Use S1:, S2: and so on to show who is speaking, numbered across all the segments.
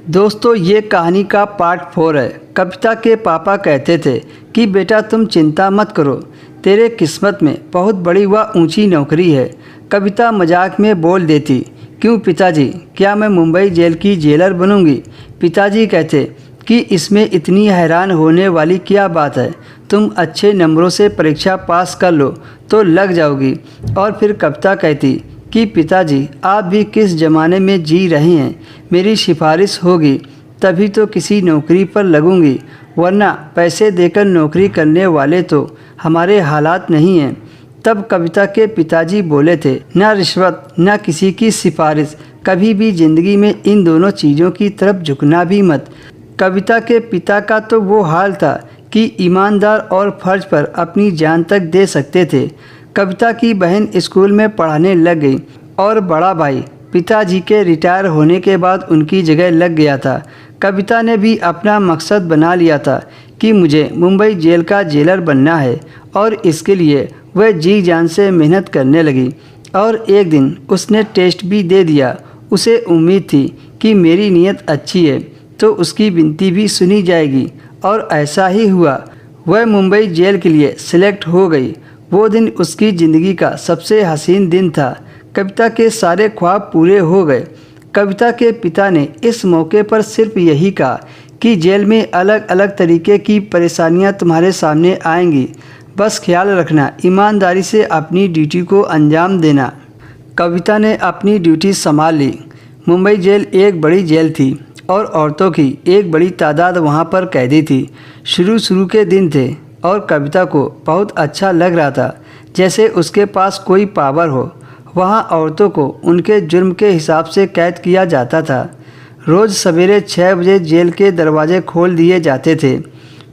S1: दोस्तों, ये कहानी का पार्ट 4 है। कविता के पापा कहते थे कि बेटा तुम चिंता मत करो, तेरे किस्मत में बहुत बड़ी व ऊंची नौकरी है। कविता मजाक में बोल देती, क्यों पिताजी, क्या मैं मुंबई जेल की जेलर बनूंगी? पिताजी कहते कि इसमें इतनी हैरान होने वाली क्या बात है, तुम अच्छे नंबरों से परीक्षा पास कर लो तो लग जाओगी। और फिर कविता कहती कि पिताजी आप भी किस ज़माने में जी रहे हैं, मेरी सिफारिश होगी तभी तो किसी नौकरी पर लगूंगी, वरना पैसे देकर नौकरी करने वाले तो हमारे हालात नहीं हैं। तब कविता के पिताजी बोले थे, न रिश्वत न किसी की सिफारिश, कभी भी ज़िंदगी में इन दोनों चीज़ों की तरफ झुकना भी मत। कविता के पिता का तो वो हाल था कि ईमानदार और फ़र्ज पर अपनी जान तक दे सकते थे। कविता की बहन स्कूल में पढ़ाने लग गई और बड़ा भाई पिताजी के रिटायर होने के बाद उनकी जगह लग गया था। कविता ने भी अपना मकसद बना लिया था कि मुझे मुंबई जेल का जेलर बनना है और इसके लिए वह जी जान से मेहनत करने लगी। और एक दिन उसने टेस्ट भी दे दिया। उसे उम्मीद थी कि मेरी नीयत अच्छी है तो उसकी विनती भी सुनी जाएगी, और ऐसा ही हुआ। वह मुंबई जेल के लिए सिलेक्ट हो गई। वो दिन उसकी ज़िंदगी का सबसे हसीन दिन था। कविता के सारे ख्वाब पूरे हो गए। कविता के पिता ने इस मौके पर सिर्फ यही कहा कि जेल में अलग अलग तरीके की परेशानियां तुम्हारे सामने आएंगी, बस ख्याल रखना, ईमानदारी से अपनी ड्यूटी को अंजाम देना। कविता ने अपनी ड्यूटी संभाल ली। मुंबई जेल एक बड़ी जेल थी और औरतों की एक बड़ी तादाद वहां पर कैदी थी। शुरू के दिन थे और कविता को बहुत अच्छा लग रहा था, जैसे उसके पास कोई पावर हो। वहाँ औरतों को उनके जुर्म के हिसाब से कैद किया जाता था। रोज़ सवेरे 6 बजे जेल के दरवाजे खोल दिए जाते थे।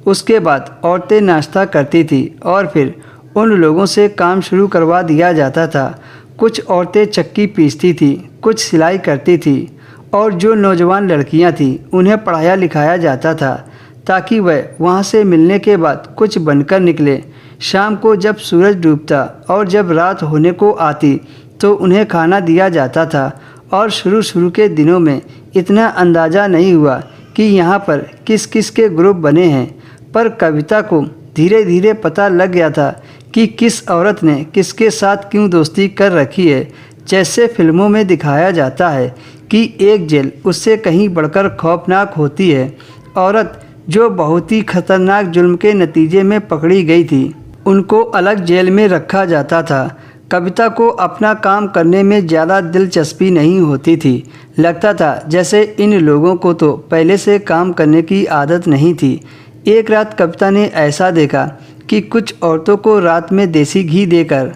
S1: उसके बाद औरतें नाश्ता करती थी और फिर उन लोगों से काम शुरू करवा दिया जाता था। कुछ औरतें चक्की पीसती थी, कुछ सिलाई करती थी, और जो नौजवान लड़कियां थीं उन्हें पढ़ाया लिखाया जाता था ताकि वह वहाँ से मिलने के बाद कुछ बनकर निकले। शाम को जब सूरज डूबता और जब रात होने को आती तो उन्हें खाना दिया जाता था। और शुरू के दिनों में इतना अंदाज़ा नहीं हुआ कि यहाँ पर किस किस के ग्रुप बने हैं, पर कविता को धीरे धीरे पता लग गया था कि किस औरत ने किसके साथ क्यों दोस्ती कर रखी है। जैसे फिल्मों में दिखाया जाता है कि एक जेल उससे कहीं बढ़कर खौफनाक होती है। औरत जो बहुत ही खतरनाक जुल्म के नतीजे में पकड़ी गई थी, उनको अलग जेल में रखा जाता था। कविता को अपना काम करने में ज़्यादा दिलचस्पी नहीं होती थी। लगता था जैसे इन लोगों को तो पहले से काम करने की आदत नहीं थी। एक रात कविता ने ऐसा देखा कि कुछ औरतों को रात में देसी घी देकर